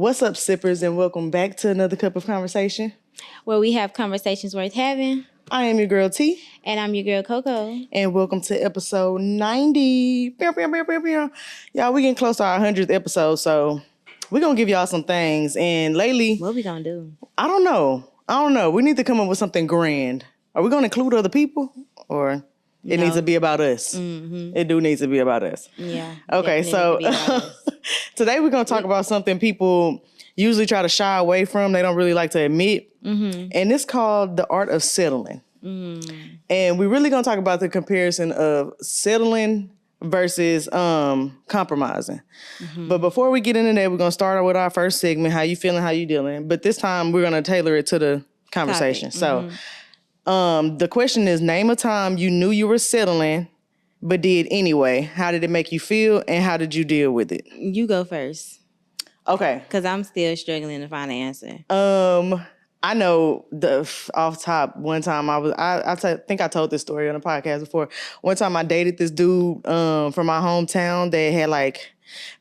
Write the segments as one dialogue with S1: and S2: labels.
S1: What's up, sippers, and welcome back to another cup of conversation,
S2: where we have conversations worth having.
S1: I am your girl T.
S2: And I'm your girl Coco.
S1: And welcome to episode 90. Y'all, we getting close to our 100th episode, so we're going to give y'all some things. And lately...
S2: What we going to do?
S1: I don't know. We need to come up with something grand. Are we going to include other people? Or it needs to be about us?
S2: Mm-hmm.
S1: It do need to be about us.
S2: Yeah.
S1: Okay, so today we're going to talk about something people usually try to shy away from. They don't really like to admit. Mm-hmm. And it's called the art of settling. Mm. And we're really going to talk about the comparison of settling versus compromising. Mm-hmm. But before we get into that, we're going to start with our first segment, how you feeling, how you dealing. But this time we're going to tailor it to the conversation. Mm-hmm. So the question is, name a time you knew you were settling but did anyway. How did it make you feel and how did you deal with it?
S2: You go first.
S1: Okay.
S2: Because I'm still struggling to find an answer.
S1: I know off top one time I think I told this story on a podcast before. One time I dated this dude from my hometown that had like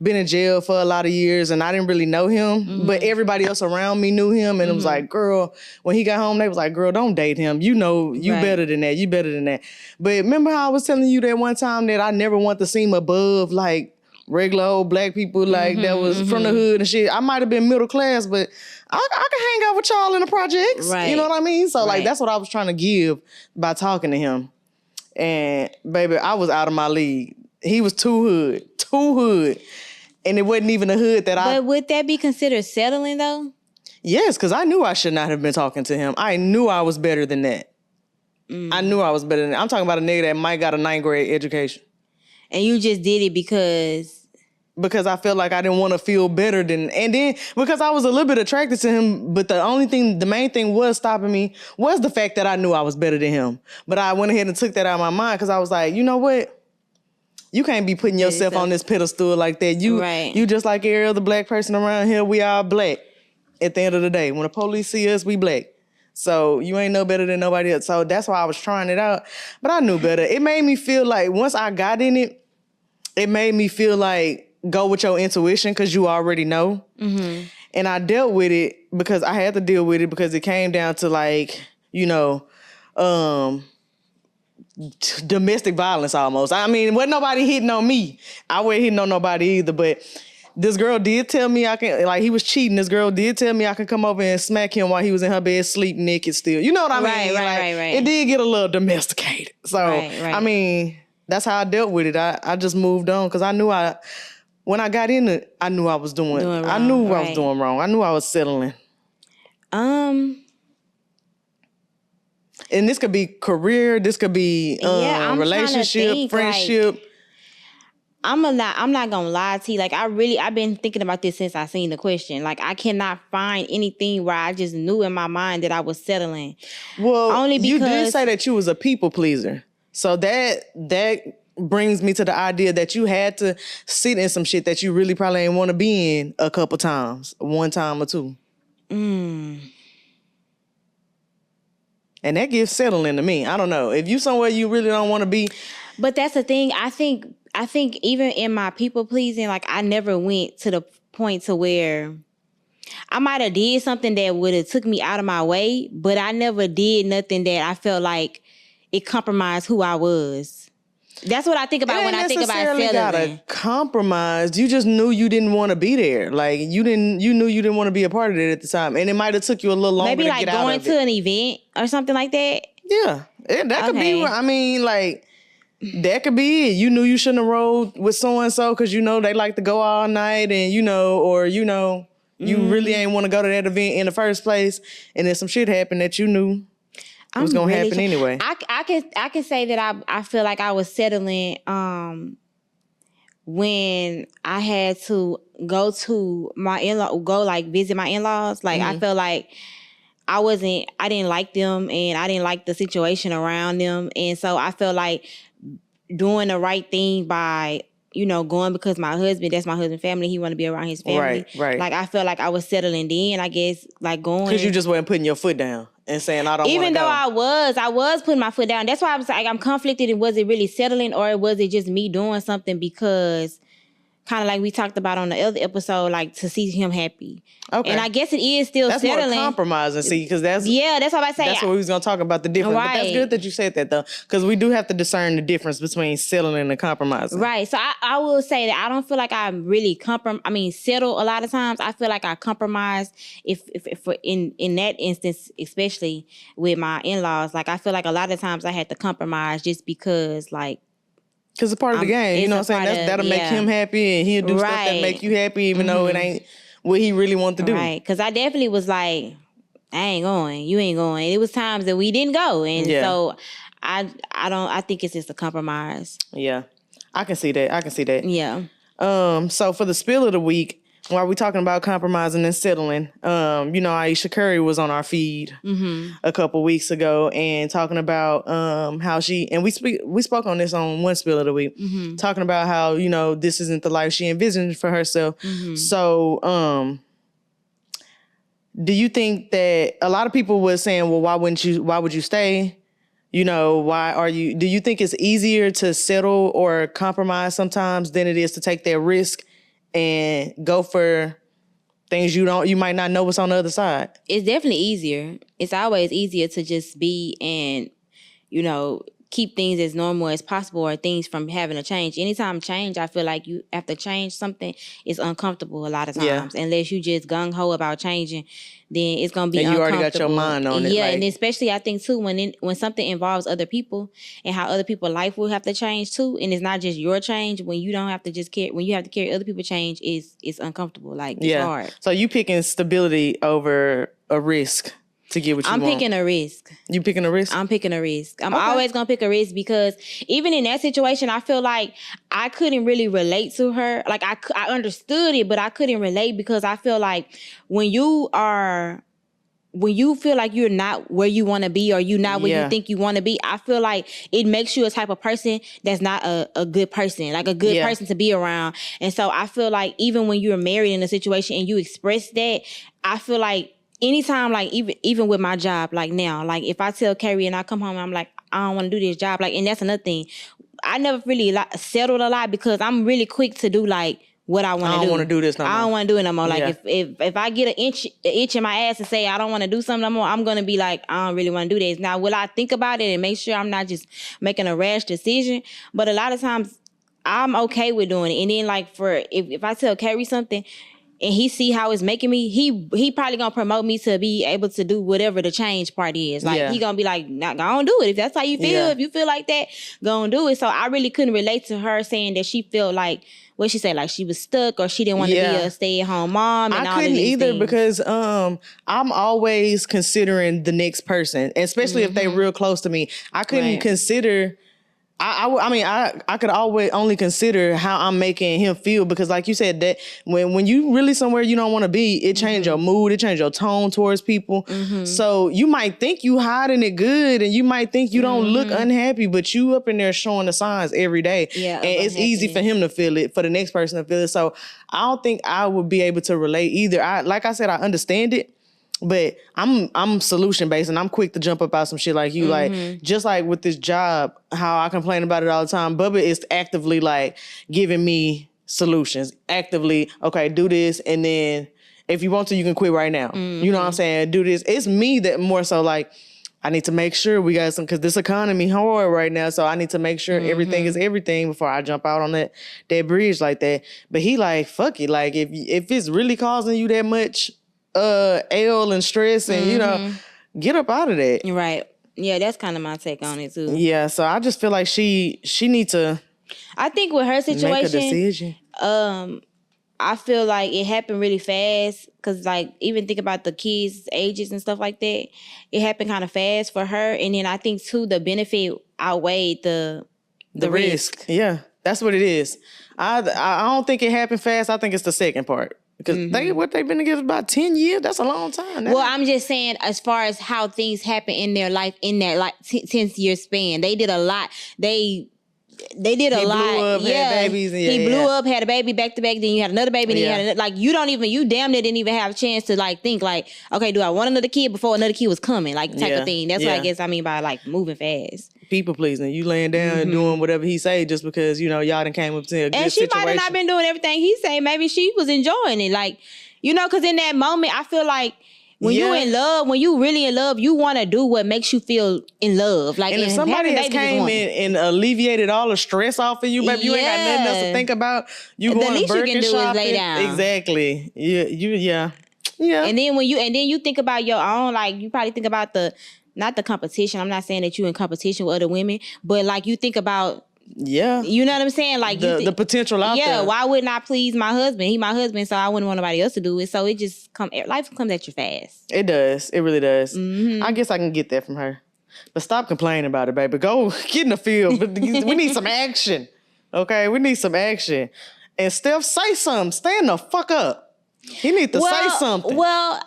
S1: been in jail for a lot of years and I didn't really know him, mm-hmm. but everybody else around me knew him and mm-hmm. it was like, girl, when he got home, they was like, girl, don't date him. You know, you right. better than that. You better than that. But remember how I was telling you that one time that I never want to seem above like regular old black people like mm-hmm, that was mm-hmm. from the hood and shit. I might have been middle class, but I can hang out with y'all in the projects. Right. You know what I mean? So like that's what I was trying to give by talking to him. And baby, I was out of my league. He was too hood. And it wasn't even a hood that
S2: But would that be considered settling though?
S1: Yes, because I knew I should not have been talking to him. I knew I was better than that. I knew I was better than that. I'm talking about a nigga that might got a 9th grade education.
S2: And you just did it because
S1: I felt like I didn't want to feel better than, and then because I was a little bit attracted to him, but the main thing was stopping me was the fact that I knew I was better than him. But I went ahead and took that out of my mind because I was like, you know what? You can't be putting yourself on this pedestal like that. You just like every other black person around here. We all black at the end of the day. When the police see us, we black. So you ain't no better than nobody else. So that's why I was trying it out. But I knew better. It made me feel like once I got in it, it made me feel like go with your intuition because you already know. Mm-hmm. And I dealt with it because I had to deal with it because it came down to like, you know, domestic violence almost. I mean, wasn't nobody hitting on me. I wasn't hitting on nobody either, but this girl did tell me I can, like he was cheating. This girl did tell me I could come over and smack him while he was in her bed, sleep naked still. You know what I mean? Right. It did get a little domesticated. So, I mean, that's how I dealt with it. I just moved on because I knew when I got in it, I knew I was doing wrong. I knew I was doing wrong. I knew I was settling. And this could be career. This could be relationship, friendship.
S2: Like, I'm not gonna lie to you. Like I've been thinking about this since I seen the question. Like I cannot find anything where I just knew in my mind that I was settling.
S1: Well, only because you did say that you was a people pleaser. So that brings me to the idea that you had to sit in some shit that you really probably ain't want to be in a couple times, one time or two. And that gives settling to me. I don't know. If you somewhere you really don't want to be.
S2: But that's the thing. I think even in my people pleasing, like I never went to the point to where I might have did something that would have took me out of my way, but I never did nothing that I felt like it compromised who I was. That's what I think about when I think about settling.
S1: Gotta compromise. You just knew you didn't want to be there. Like you knew you didn't want to be a part of it at the time, and it might have took you a little longer. Maybe like going to
S2: an event or something like that.
S1: Yeah, that could be. I mean, like that could be it. You knew you shouldn't have rolled with so and so because you know they like to go all night, and you really ain't want to go to that event in the first place, and then some shit happened that you knew. It was gonna happen anyway.
S2: I can say that I feel like I was settling when I had to go to my visit my in-laws. Like I felt like I didn't like them and I didn't like the situation around them. And so I felt like doing the right thing by, going because that's my husband's family. He want to be around his family.
S1: Right.
S2: Like I felt like I was settling then, I guess, like going.
S1: Because you just weren't putting your foot down and saying, I don't want to go.
S2: Even though I was putting my foot down. That's why I was like, I'm conflicted. And was it really settling or was it just me doing something because kind of like we talked about on the other episode, like to see him happy.
S1: Okay.
S2: And I guess it is still
S1: that's
S2: settling.
S1: More compromising, see, because that's
S2: that's what I say.
S1: That's what we was gonna talk about, the difference. Right. But that's good that you said that though, because we do have to discern the difference between settling and compromising.
S2: Right. So I will say that I don't feel like I really settle a lot of times. I feel like I compromise if in that instance, especially with my in-laws. Like I feel like a lot of times I had to compromise just because like.
S1: Because it's part of the game, you know what I'm saying? That'll make him happy, and he'll do stuff that make you happy, even though it ain't what he really wants to do.
S2: Right, because I definitely was like, I ain't going, you ain't going. It was times that we didn't go, and so I think it's just a compromise.
S1: Yeah, I can see that.
S2: Yeah.
S1: So for the spill of the week, while we're talking about compromising and settling, Ayesha Curry was on our feed a couple weeks ago and talking about how we spoke on this on one spill of the week, talking about how, this isn't the life she envisioned for herself. So do you think that a lot of people were saying, well, why would you stay? Do you think it's easier to settle or compromise sometimes than it is to take that risk and go for things you might not know what's on the other side?
S2: It's definitely easier. It's always easier to just be and, keep things as normal as possible or things from having to change. Anytime change, I feel like you have to change something, it's uncomfortable a lot of times. Yeah. Unless you just gung-ho about changing, then it's going to be uncomfortable. And you already got your mind on it. Yeah, and especially I think too, when something involves other people and how other people's life will have to change too, and it's not just your change, when you don't have to just carry, when you have to carry other people's change, it's uncomfortable. Like, it's hard.
S1: So you picking stability over a risk to get what you want?
S2: I'm picking a risk.
S1: You picking a risk?
S2: I'm picking a risk. I'm always going to pick a risk because even in that situation, I feel like I couldn't really relate to her. Like I understood it, but I couldn't relate because I feel like when you feel like you're not where you want to be or you're not where you think you want to be, I feel like it makes you a type of person that's not a good person, like a good person to be around. And so I feel like even when you're married in a situation and you express that, I feel like anytime, like even with my job, like now, like if I tell Carrie and I come home and I'm like, I don't want to do this job, like, and that's another thing. I never really settled a lot because I'm really quick to do like what I want to do.
S1: I don't want to do this no more.
S2: I don't want to do it no more. Like if I get an itch in my ass and say I don't want to do something no more, I'm gonna be like, I don't really want to do this. Now, will I think about it and make sure I'm not just making a rash decision? But a lot of times I'm okay with doing it. And then like if I tell Carrie something and he see how it's making me, he probably gonna promote me to be able to do whatever the change part is. Like he gonna be like, nah, go on do it. If that's how you feel, if you feel like that, go on do it. So I really couldn't relate to her saying that she felt like, what she said, like she was stuck or she didn't want to be a stay-at-home mom and all of these things. I couldn't either
S1: because I'm always considering the next person, especially if they real close to me. I couldn't consider... I could always only consider how I'm making him feel because, like you said, that when you really somewhere you don't want to be, it change your mood, it change your tone towards people. So you might think you hiding it good, and you might think you don't look unhappy, but you up in there showing the signs every day. Yeah, and it's easy for him to feel it, for the next person to feel it. So I don't think I would be able to relate either. Like I said, I understand it. But I'm solution based and I'm quick to jump up out some shit like you. Like, just like with this job, how I complain about it all the time, Bubba is actively like giving me solutions. Actively, okay, do this, and then if you want to, you can quit right now. You know what I'm saying? Do this. It's me that more so like, I need to make sure we got some, because this economy hard right now, so I need to make sure everything is everything before I jump out on that bridge like that. But he like, fuck it. Like, if it's really causing you that much ail and stress and get up out of that.
S2: Right. Yeah, that's kind of my take on it too.
S1: Yeah, so I just feel like she needs to,
S2: I think with her situation,
S1: make a decision.
S2: I feel like it happened really fast because, like, even think about the kids' ages and stuff like that. It happened kind of fast for her, and then I think too the benefit outweighed the risk.
S1: Yeah, that's what it is. I don't think it happened fast. I think it's the second part. Because they've been together about 10 years. That's a long time.
S2: Well, I'm just saying, as far as how things happen in their life in that like 10-year span, they did a lot. They did a lot.
S1: Blew up, had babies.
S2: He blew up, had a baby back to back. Then you had another baby. Then you had another, like you damn near didn't even have a chance to like think like, okay, do I want another kid before another kid was coming? Like type of thing. That's what I guess I mean by like moving fast.
S1: people pleasing. You laying down and doing whatever he say just because, y'all done came up to a good
S2: and she
S1: situation.
S2: might have not been doing everything he said. Maybe she was enjoying it. Like, because in that moment, I feel like when you in love, when you really in love, you want to do what makes you feel in love. Like,
S1: and if somebody has came in and alleviated all the stress off of you, baby, you ain't got nothing else to think about. You going to Birkin shopping. The least you can do is lay down. Exactly. Yeah. And
S2: then you think about your own, like, you probably think about not the competition. I'm not saying that you in competition with other women, but like you think about, you know what I'm saying? Like
S1: the potential out there.
S2: Yeah, why wouldn't I please my husband? He my husband, so I wouldn't want nobody else to do it. So it just life comes at you fast.
S1: It does. It really does. I guess I can get that from her. But stop complaining about it, baby. Go get in the field. But we need some action. Okay? We need some action. And Steph, say something. Stand the fuck up. He need to say something.
S2: Well,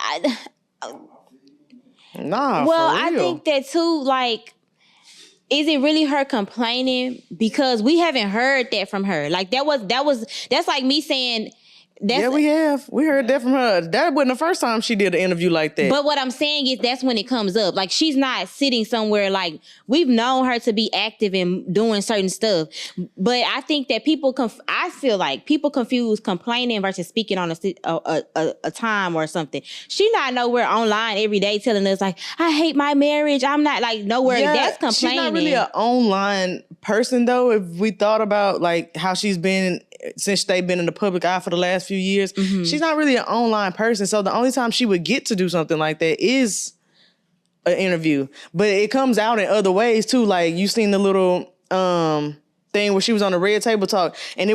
S2: I think that too, like, is it really her complaining? Because we haven't heard that from her. Like, that's like me saying...
S1: we have. We heard that from her. That wasn't the first time she did an interview like that.
S2: But what I'm saying is that's when it comes up. Like, she's not sitting somewhere. Like, we've known her to be active and doing certain stuff. But I think that I feel like people confuse complaining versus speaking on a time or something. She not nowhere online every day telling us, like, I hate my marriage. I'm not, like, nowhere. That's complaining.
S1: She's not really an online person, though. If we thought about, like, how she's been... since they've been in the public eye for the last few years, she's not really an online person. So the only time she would get to do something like that is an interview. But it comes out in other ways too. Like, you seen the little thing where she was on the Red Table Talk, and they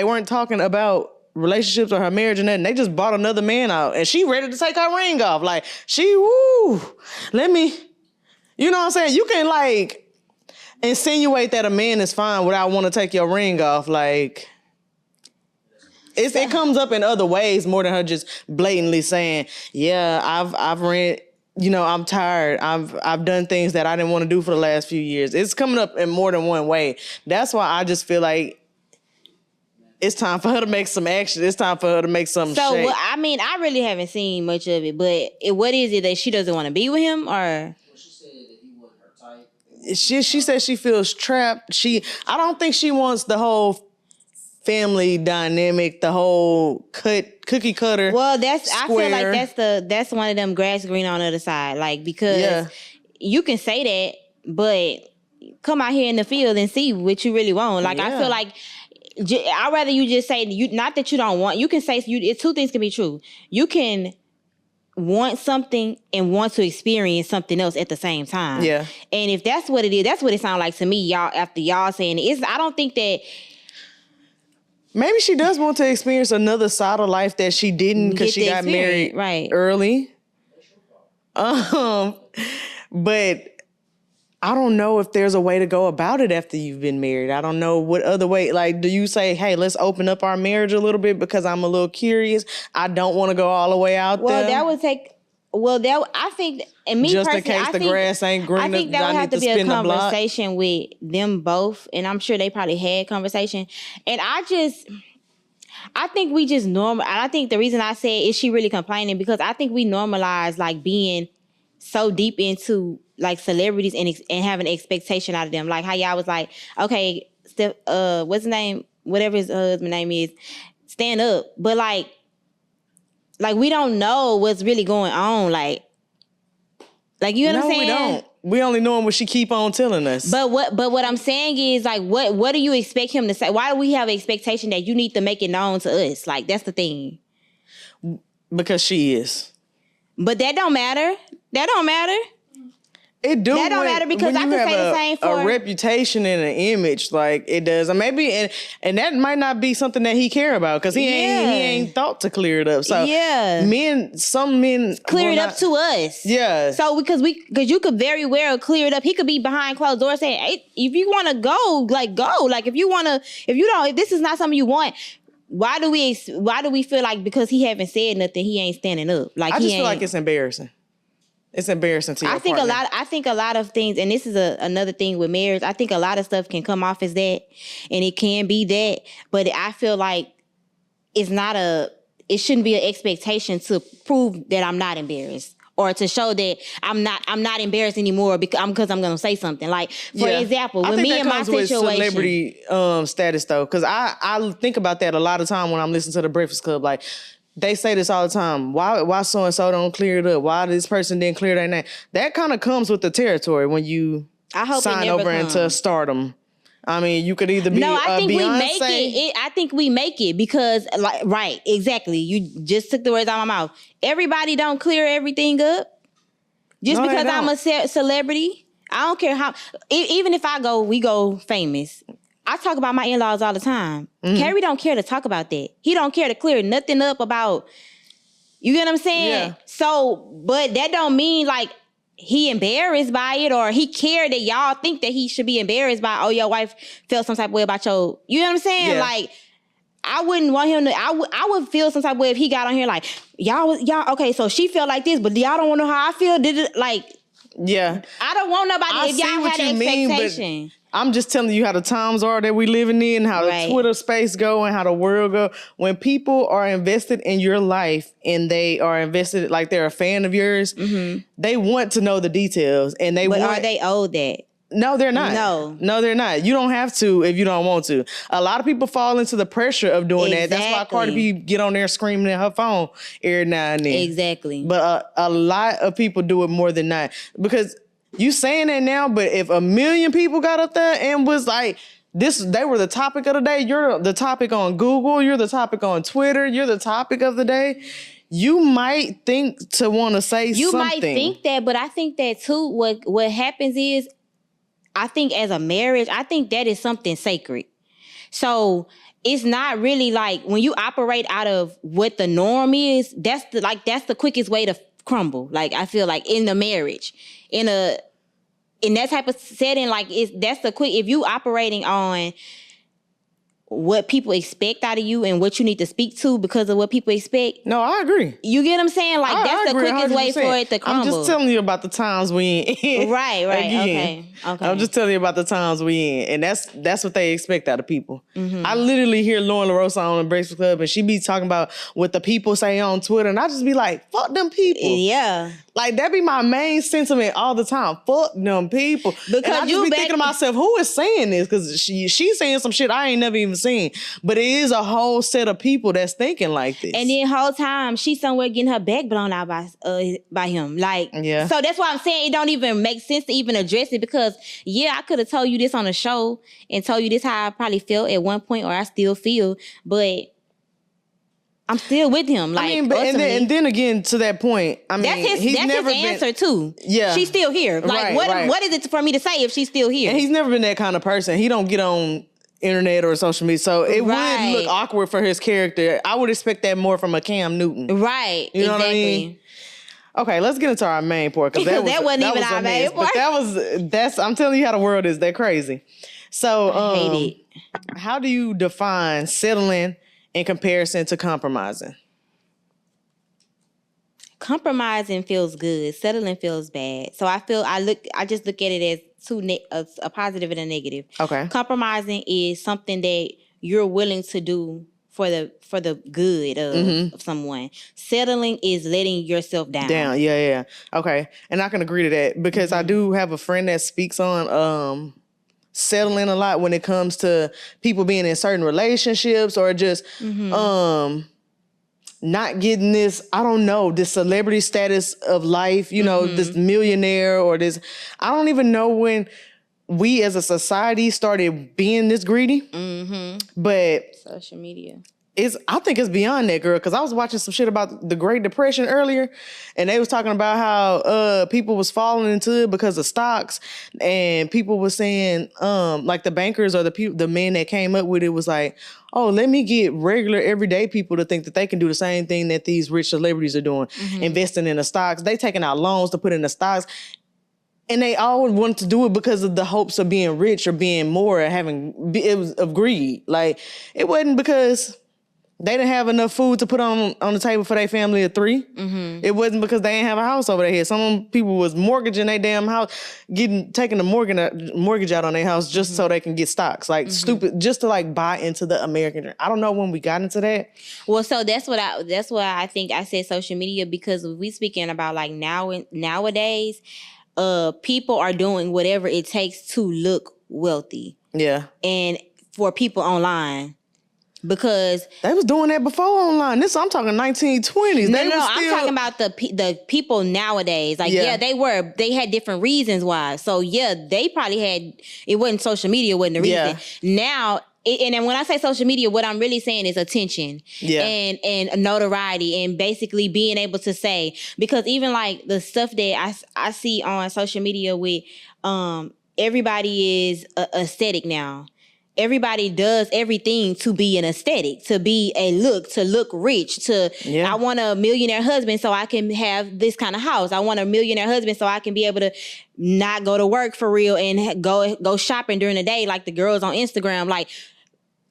S1: weren't talking about relationships or her marriage and nothing. They just bought another man out, and she ready to take her ring off. Like, let me, you know what I'm saying? You can, like, insinuate that a man is fine without want to take your ring off. Like, it comes up in other ways more than her just blatantly saying, yeah, I've rent, I'm tired. I've done things that I didn't want to do for the last few years. It's coming up in more than one way. That's why I just feel like it's time for her to make some action. It's time for her to make some shake.
S2: I really haven't seen much of it, but what is it that she doesn't want to be with him, or?
S3: She said that he wasn't her
S1: She
S3: type.
S1: said she feels trapped. I don't think she wants the whole family dynamic, the whole cookie cutter.
S2: Well, I feel like that's one of them grass green on the other side. Like, because you can say that, but come out here in the field and see what you really want. Like, I feel like I'd rather you just say not that you don't want. You can say two things can be true. You can want something and want to experience something else at the same time.
S1: Yeah.
S2: And if that's what it is, that's what it sounds like to me, y'all. After y'all saying it, I don't think that.
S1: Maybe she does want to experience another side of life that she didn't because she got married early. But I don't know if there's a way to go about it after you've been married. I don't know what other way. Like, do you say, hey, let's open up our marriage a little bit because I'm a little curious. I don't want to go all the way out there.
S2: Well, that would take... I think, and me
S1: just
S2: personally,
S1: in case the grass ain't green,
S2: I think that would have to be a conversation with them both, and I'm sure they probably had conversation. And I think we just normal. And I think the reason I say is she really complaining because I think we normalize like being so deep into like celebrities and having an expectation out of them. Like how y'all was like, okay, what's his name? Whatever his husband's name is, stand up, but like we don't know what's really going on. Like you know what I'm saying?
S1: No, we don't. We only know what she keep on telling us.
S2: But what I'm saying is like, what do you expect him to say? Why do we have an expectation that you need to make it known to us? Like, that's the thing.
S1: Because she is.
S2: But that don't matter. That don't matter.
S1: It do.
S2: That don't matter because I can say the same for
S1: a reputation and an image, like it does. And maybe and that might not be something that he care about because he ain't thought to clear it up. So some men
S2: clear it up to us.
S1: Yeah.
S2: So because you could very well clear it up. He could be behind closed doors saying, "Hey, if you want to go, like go. Like if this is not something you want." Why do we feel like because he haven't said nothing, he ain't standing up? Like I just feel
S1: like it's embarrassing. It's embarrassing to your partner.
S2: I think a lot of things, and this is another thing with marriage, I think a lot of stuff can come off as that, and it can be that, but I feel like it shouldn't be an expectation to prove that I'm not embarrassed or to show that I'm not embarrassed anymore because I'm gonna say something. Like, for example, when me and my situation,
S1: with celebrity status though, because I think about that a lot of time when I'm listening to the Breakfast Club. Like, they say this all the time. Why so and so don't clear it up? Why this person didn't clear their name? That kind of comes with the territory when you sign over into stardom. I mean, you could either be
S2: I think
S1: Beyonce.
S2: we make it. I think we make it because, like, right, exactly. You just took the words out of my mouth. Everybody don't clear everything up. Just because I'm a celebrity, I don't care how. Even if we go famous. I talk about my in-laws all the time. Carrie don't care to talk about that. He don't care to clear nothing up about. You get what I'm saying?
S1: Yeah.
S2: So, but that don't mean like he embarrassed by it or he cared that y'all think that he should be embarrassed by, oh, your wife felt some type of way about your, you know what I'm saying?
S1: Yeah.
S2: Like, I wouldn't want him to, I would feel some type of way if he got on here like, y'all, okay, so she felt like this, but y'all don't want to know how I feel? Did it, like,
S1: yeah.
S2: I don't want nobody, if y'all had an expectation.
S1: I'm just telling you how the times are that we living in, how the Twitter space go and how the world go. When people are invested in your life and they are invested, like they're a fan of yours, they want to know the details. And
S2: But are they owed that?
S1: No, they're not. No, they're not. You don't have to if you don't want to. A lot of people fall into the pressure of doing that. That's why Cardi B get on there screaming at her phone every now and then.
S2: Exactly.
S1: But a lot of people do it more than not. Because you saying that now, but if 1 million people got up there and was like, they were the topic of the day, you're the topic on Google, you're the topic on Twitter, you're the topic of the day, you might think to want to say something.
S2: You might think that, but I think that too, what happens is, I think as a marriage, I think that is something sacred. So it's not really like when you operate out of what the norm is, that's the quickest way to crumble. Like, I feel like in the marriage, in that type of setting, like if you operating on what people expect out of you and what you need to speak to because of what people expect.
S1: No, I agree.
S2: You get what I'm saying? Like, that's the quickest 100%. Way for it to crumble.
S1: I'm just telling you about the times we in.
S2: Right. Okay.
S1: I'm just telling you about the times we in. And that's what they expect out of people. I literally hear Lauren LaRosa on the Breakfast Club and she be talking about what the people say on Twitter. And I just be like, fuck them people.
S2: Yeah.
S1: Like, that be my main sentiment all the time. Fuck them people.
S2: Because
S1: and I just be thinking to myself, who is saying this? Because she's saying some shit I ain't never even seen. But it is a whole set of people that's thinking like this.
S2: And then whole time, she's somewhere getting her back blown out by him. Like, so that's why I'm saying it don't even make sense to even address it because, I could have told you this on a show and told you this how I probably felt at one point or I still feel, but I'm still with him. Like, I mean, but
S1: and then again to that point, I mean,
S2: that's his answer too.
S1: Yeah,
S2: she's still here. Like, what is it for me to say if she's still here?
S1: And he's never been that kind of person. He don't get on internet or social media, so it would look awkward for his character. I would expect that more from a Cam Newton.
S2: Right.
S1: You know what I mean? Okay, let's get into our main part because that wasn't even our main part. But I'm telling you how the world is. They're crazy. So,
S2: I hate
S1: it. How do you define settling in comparison to compromising?
S2: Compromising feels good. Settling feels bad. So I just look at it as a positive and a negative.
S1: Okay.
S2: Compromising is something that you're willing to do for the good of someone. Settling is letting yourself down.
S1: Yeah. Okay. And I can agree to that because I do have a friend that speaks on settling a lot when it comes to people being in certain relationships or just not getting this, I don't know, this celebrity status of life, you know, this millionaire or this, I don't even know when we as a society started being this greedy. But
S2: social media.
S1: I think it's beyond that, girl, because I was watching some shit about the Great Depression earlier, and they was talking about how people was falling into it because of stocks, and people was saying, like the bankers or the men that came up with it was like, oh, let me get regular, everyday people to think that they can do the same thing that these rich celebrities are doing, investing in the stocks. They taking out loans to put in the stocks. And they all wanted to do it because of the hopes of being rich or being more, it was of greed. Like, it wasn't because They didn't have enough food to put on the table for their family of 3. Mm-hmm. It wasn't because they didn't have a house over their head. Some people was mortgaging their damn house, taking the mortgage out on their house just so they can get stocks. Like stupid, just to like buy into the American dream. I don't know when we got into that.
S2: Well, so that's why I think I said social media, because we speaking about like nowadays, people are doing whatever it takes to look wealthy.
S1: Yeah.
S2: And for people online. Because
S1: they was doing that before online. I'm talking 1920s.
S2: I'm talking about the people nowadays. Like, they had different reasons why. So they probably had, it wasn't social media, wasn't the reason. Now, and then when I say social media, what I'm really saying is attention and notoriety, and basically being able to say, because even like the stuff that I see on social media with everybody is aesthetic now. Everybody does everything to be an aesthetic, to be to look rich, I want a millionaire husband so I can have this kind of house. I want a millionaire husband so I can be able to not go to work for real and go shopping during the day like the girls on Instagram. Like,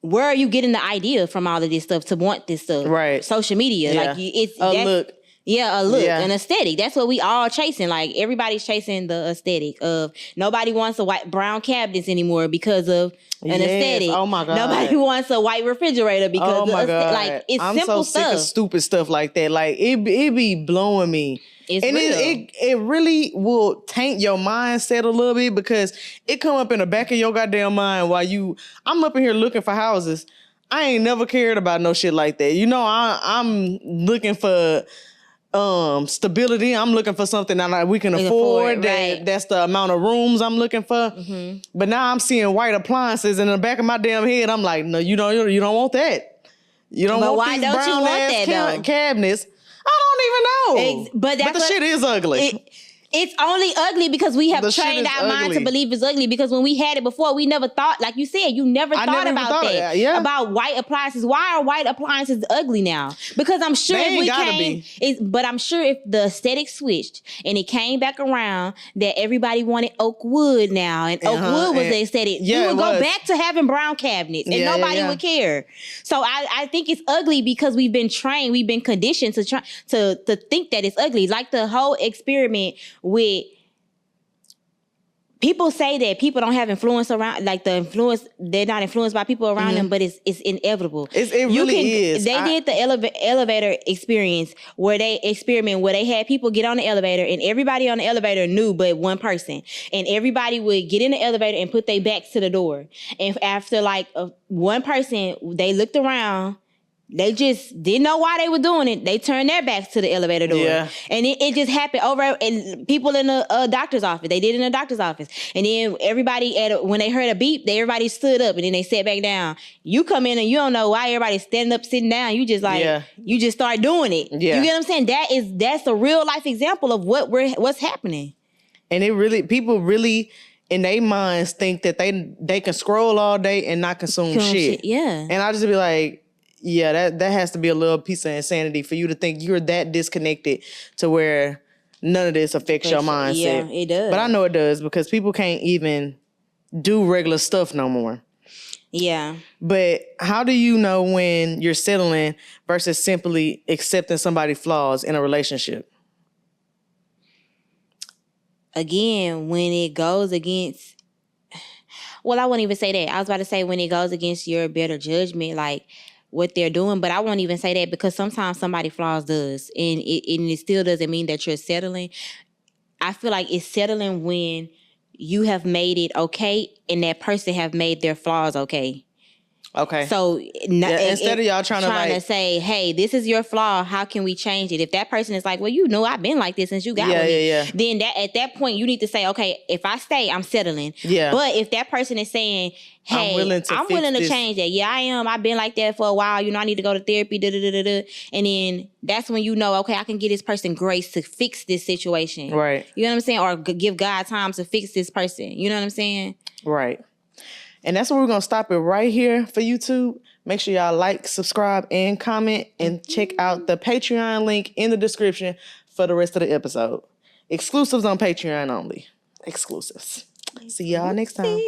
S2: where are you getting the idea from all of this stuff to want this stuff? Right. Social media. Yeah. Like, it's a look. Yeah, a look, an aesthetic. That's what we all chasing. Like, everybody's chasing the aesthetic of, nobody wants brown cabinets anymore because of an aesthetic. Oh my God. Nobody wants a white refrigerator because of like, it's
S1: I'm
S2: simple
S1: so
S2: stuff.
S1: sick of stupid stuff like that. Like, it be blowing me. It's and real. It really will taint your mindset a little bit, because it come up in the back of your goddamn mind while I'm up in here looking for houses. I ain't never cared about no shit like that. You know, I'm looking for stability. I'm looking for something that we can afford. That's the amount of rooms I'm looking for. Mm-hmm. But now I'm seeing white appliances, and in the back of my damn head, I'm like, no, you don't want that. You don't want these brown ass cabinets. I don't even know. But the shit is ugly.
S2: It's only ugly because we have trained our mind to believe it's ugly. Because when we had it before, we never thought, like you said, you never thought about that. Yeah. About white appliances. Why are white appliances ugly now? Because I'm sure but I'm sure if the aesthetic switched and it came back around that everybody wanted oak wood now, and oak wood was the aesthetic, we would go back to having brown cabinets and nobody would care. So I think it's ugly because we've been trained, we've been conditioned to think that it's ugly. Like the whole experiment with, people say that people don't have influence around, like they're not influenced by people around them, but it's inevitable.
S1: It really is.
S2: They did the elevator experience where they had people get on the elevator, and everybody on the elevator knew but one person, and everybody would get in the elevator and put their backs to the door. And after like one person, they looked around. They just didn't know why they were doing it. They turned their backs to the elevator door. Yeah. And it just happened over, and people in the doctor's office. They did it in the doctor's office. And then everybody, when they heard a beep, everybody stood up, and then they sat back down. You come in and you don't know why everybody's standing up, sitting down. You just you just start doing it. Yeah. You get what I'm saying? That's a real life example of what's happening.
S1: And people really in their minds think that they can scroll all day and not consume shit. Yeah. And I just be like, yeah, that has to be a little piece of insanity for you to think you're that disconnected to where none of this affects your mindset.
S2: Yeah, it does.
S1: But I know it does, because people can't even do regular stuff no more.
S2: Yeah.
S1: But how do you know when you're settling versus simply accepting somebody's flaws in a relationship?
S2: Again, when it goes against... Well, I wouldn't even say that. I was about to say when it goes against your better judgment, like what they're doing, but I won't even say that, because sometimes somebody flaws does, and it still doesn't mean that you're settling. I feel like it's settling when you have made it okay and that person have made their flaws okay. Okay. So instead of y'all trying to say, hey, this is your flaw, how can we change it? If that person is like, well, you know, I've been like this since you got with me. Then at that point you need to say, okay, if I stay, I'm settling. Yeah. But if that person is saying, hey, I'm willing to change that. Yeah, I am. I've been like that for a while. You know, I need to go to therapy. And then that's when you know, okay, I can give this person grace to fix this situation. Right. You know what I'm saying? Or give God time to fix this person. You know what I'm saying?
S1: Right. And that's where we're going to stop it right here for YouTube. Make sure y'all like, subscribe, and comment. And check out the Patreon link in the description for the rest of the episode. Exclusives on Patreon only. Exclusives. See y'all next time.